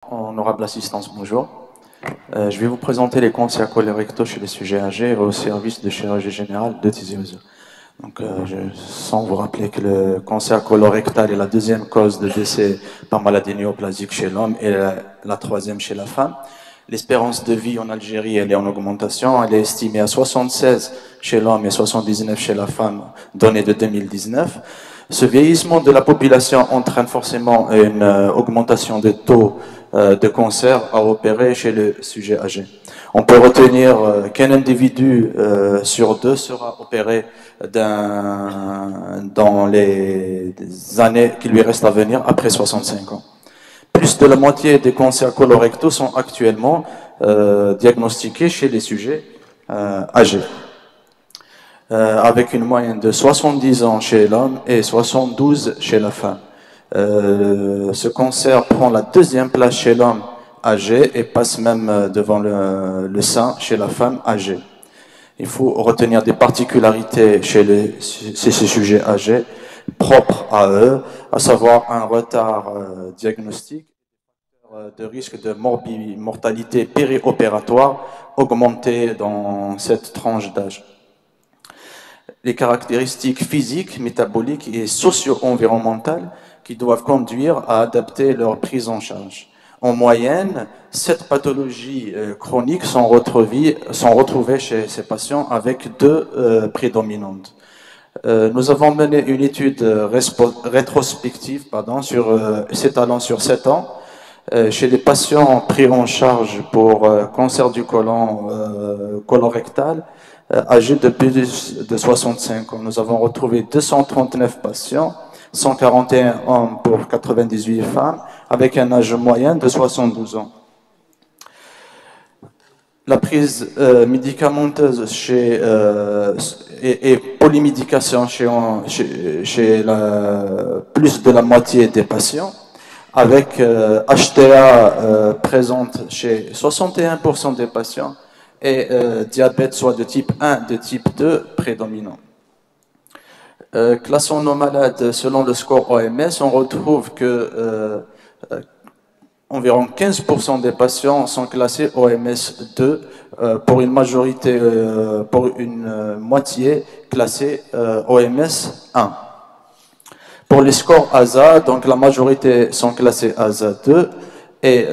Honorable assistance, bonjour. Je vais vous présenter les cancers colorectaux chez les sujets âgés au service de chirurgie générale de Tizi Ouzou. Donc, sans vous rappeler que le cancer colorectal est la deuxième cause de décès par maladie néoplasique chez l'homme et la troisième chez la femme. L'espérance de vie en Algérie, elle est en augmentation. Elle est estimée à 76 chez l'homme et 79 chez la femme, données de 2019. Ce vieillissement de la population entraîne forcément une augmentation des taux de cancer à opérer chez le sujet âgé. On peut retenir qu'un individu sur deux sera opéré dans les années qui lui restent à venir après 65 ans. Plus de la moitié des cancers colorectaux sont actuellement diagnostiqués chez les sujets âgés, avec une moyenne de 70 ans chez l'homme et 72 chez la femme. Ce cancer prend la deuxième place chez l'homme âgé et passe même devant le sein chez la femme âgée. Il faut retenir des particularités chez ces sujets âgés propres à eux, à savoir un retard diagnostique, de risque de mortalité périopératoire augmenté dans cette tranche d'âge. Les caractéristiques physiques, métaboliques et socio-environnementales qui doivent conduire à adapter leur prise en charge. En moyenne, 7 pathologies chroniques sont retrouvées chez ces patients avec 2 prédominantes. Nous avons mené une étude rétrospective s'étalant sur 7 ans chez les patients pris en charge pour cancer du côlon colorectal âgés de plus de 65 ans. Nous avons retrouvé 239 patients, 141 hommes pour 98 femmes, avec un âge moyen de 72 ans. La prise médicamenteuse et polymédication chez plus de la moitié des patients, avec HTA présente chez 61% des patients et diabète soit de type 1, de type 2 prédominant. Classons nos malades selon le score OMS, on retrouve que environ 15% des patients sont classés OMS 2 pour une moitié classée OMS 1. Pour les scores ASA, donc la majorité sont classés ASA 2 et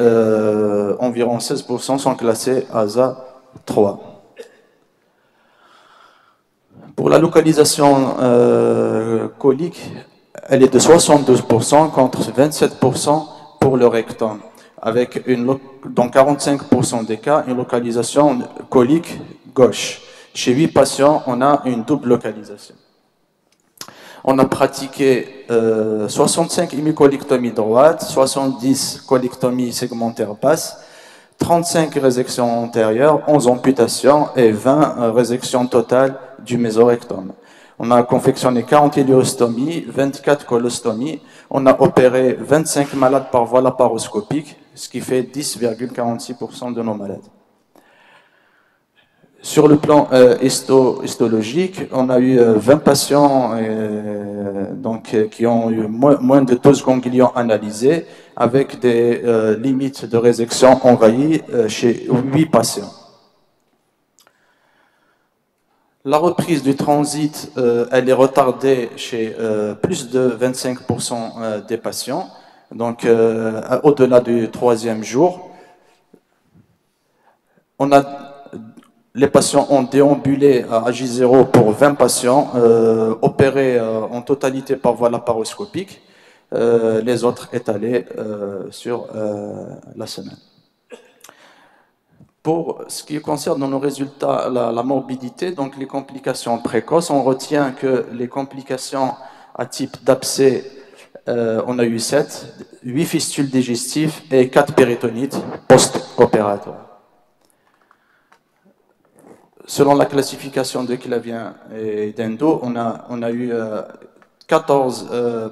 environ 16% sont classés ASA 3. Pour la localisation colique, elle est de 72% contre 27% pour le rectum, avec dans 45% des cas une localisation colique gauche. Chez 8 patients, on a une double localisation. On a pratiqué 65 hémicolectomies droites, 70 colectomies segmentaires basses, 35 résections antérieures, 11 amputations et 20 résections totales du mésorectum. On a confectionné 40 iléostomies, 24 colostomies. On a opéré 25 malades par voie laparoscopique, ce qui fait 10,46% de nos malades. Sur le plan histologique, on a eu 20 patients qui ont eu moins de 12 ganglions analysés, avec des limites de résection envahies chez 8 patients. La reprise du transit, elle est retardée chez plus de 25% des patients, donc au-delà du 3e jour. Les patients ont déambulé à J0 pour 20 patients, opérés en totalité par voie laparoscopique, les autres étalés sur la semaine. Pour ce qui concerne nos résultats, la morbidité, donc les complications précoces, on retient que les complications à type d'abcès, on a eu 7, 8 fistules digestives et 4 péritonites post-opératoires. Selon la classification de Clavien et d'Endo, on a eu 14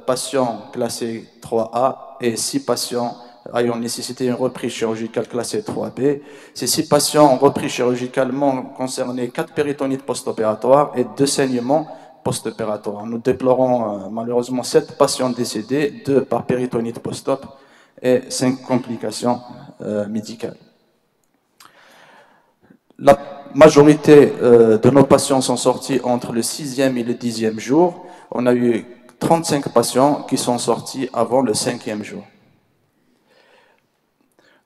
patients classés 3A et 6 patients ayant nécessité une reprise chirurgicale classée 3B. Ces 6 patients ont repris chirurgicalement concerné 4 péritonites post-opératoires et 2 saignements post-opératoires. Nous déplorons malheureusement 7 patients décédés, 2 par péritonite post-op et 5 complications médicales. La majorité de nos patients sont sortis entre le 6e et le 10e jour. On a eu 35 patients qui sont sortis avant le 5e jour.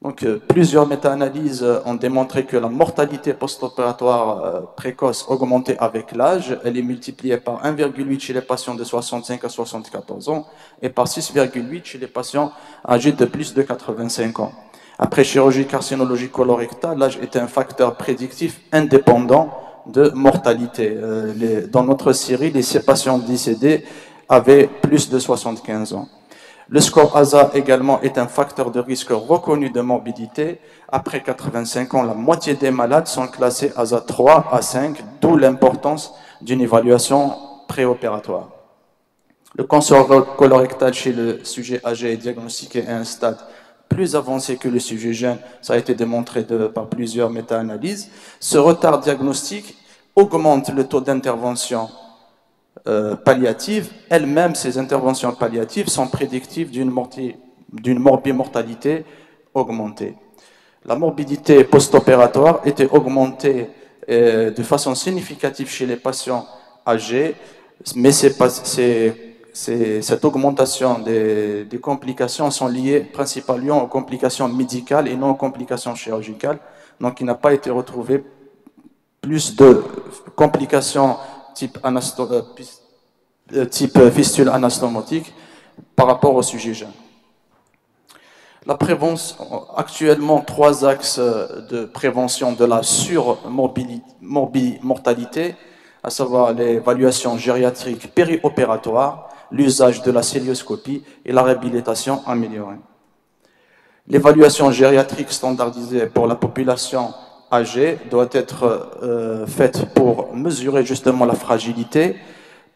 Donc, plusieurs méta-analyses ont démontré que la mortalité post-opératoire précoce augmentait avec l'âge. Elle est multipliée par 1,8 chez les patients de 65 à 74 ans et par 6,8 chez les patients âgés de plus de 85 ans. Après chirurgie carcinologique colorectale, l'âge est un facteur prédictif indépendant de mortalité. Dans notre série, ces patients décédés avaient plus de 75 ans. Le score ASA également est un facteur de risque reconnu de morbidité. Après 85 ans, la moitié des malades sont classés ASA 3 à 5, d'où l'importance d'une évaluation préopératoire. Le cancer colorectal chez le sujet âgé est diagnostiqué à un stade plus avancé que le sujet jeune. Ça a été démontré par plusieurs méta-analyses. Ce retard diagnostique augmente le taux d'intervention palliatives. Elles-mêmes, ces interventions palliatives sont prédictives d'une morbimortalité augmentée. La morbidité post-opératoire était augmentée de façon significative chez les patients âgés, mais cette augmentation des complications sont liées principalement aux complications médicales et non aux complications chirurgicales. Donc, il n'a pas été retrouvé plus de complications type fistule anastomotique par rapport au sujet jeune. La prévention, actuellement, 3 axes de prévention de la surmortalité, à savoir l'évaluation gériatrique périopératoire, l'usage de la célioscopie et la réhabilitation améliorée. L'évaluation gériatrique standardisée pour la population âgée doit être faite pour mesurer justement la fragilité.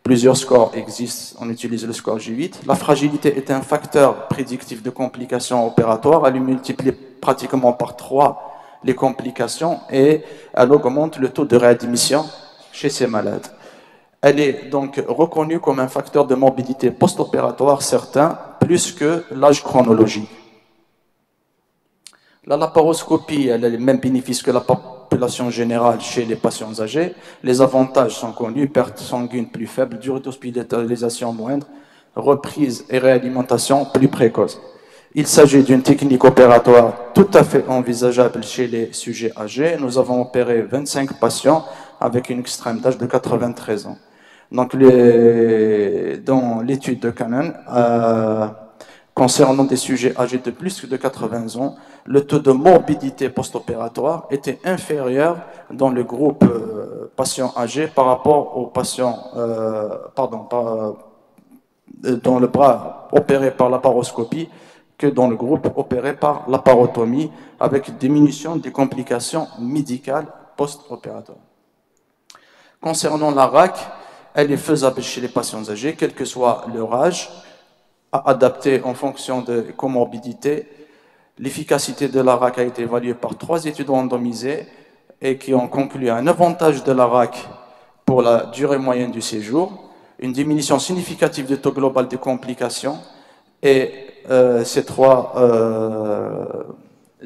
Plusieurs scores existent, on utilise le score J8. La fragilité est un facteur prédictif de complications opératoires. Elle multiplie pratiquement par 3 les complications et elle augmente le taux de réadmission chez ces malades. Elle est donc reconnue comme un facteur de morbidité post-opératoire certain, plus que l'âge chronologique. La laparoscopie, elle a les mêmes bénéfices que la population générale chez les patients âgés. Les avantages sont connus: perte sanguine plus faible, durée d'hospitalisation moindre, reprise et réalimentation plus précoce. Il s'agit d'une technique opératoire tout à fait envisageable chez les sujets âgés. Nous avons opéré 25 patients avec une extrême d'âge de 93 ans. Donc, dans l'étude de Canon, concernant des sujets âgés de plus de 80 ans, le taux de morbidité post-opératoire était inférieur dans le groupe patients âgés par rapport aux patients, dans le bras opéré par laparoscopie que dans le groupe opéré par laparotomie, avec diminution des complications médicales post-opératoires. Concernant la RAC, elle est faisable chez les patients âgés, quel que soit leur âge, adaptée en fonction de comorbidité. L'efficacité de la RAC a été évaluée par 3 études randomisées et qui ont conclu un avantage de la RAC pour la durée moyenne du séjour, une diminution significative du taux global de complications, et ces 3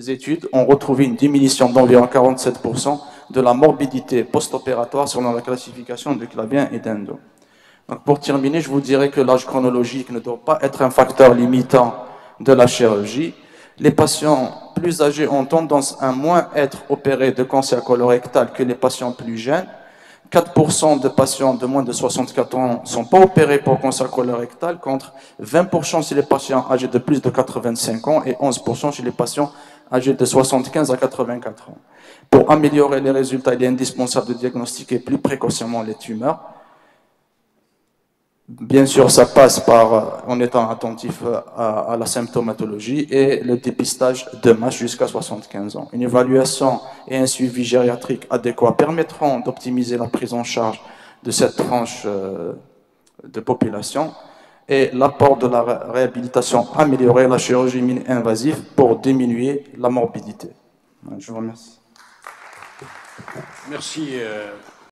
études ont retrouvé une diminution d'environ 47% de la morbidité post-opératoire selon la classification de Clavien et d'Endo. Donc pour terminer, je vous dirais que l'âge chronologique ne doit pas être un facteur limitant de la chirurgie. Les patients plus âgés ont tendance à moins être opérés de cancer colorectal que les patients plus jeunes. 4% de patients de moins de 64 ans ne sont pas opérés pour cancer colorectal, contre 20% chez les patients âgés de plus de 85 ans et 11% chez les patients âgés de 75 à 84 ans. Pour améliorer les résultats, il est indispensable de diagnostiquer plus précocement les tumeurs. Bien sûr, ça passe par, en étant attentif à la symptomatologie et le dépistage de masse jusqu'à 75 ans. Une évaluation et un suivi gériatrique adéquat permettront d'optimiser la prise en charge de cette tranche de population et l'apport de la réhabilitation améliorée, la chirurgie mini-invasive pour diminuer la morbidité. Je vous remercie. Merci.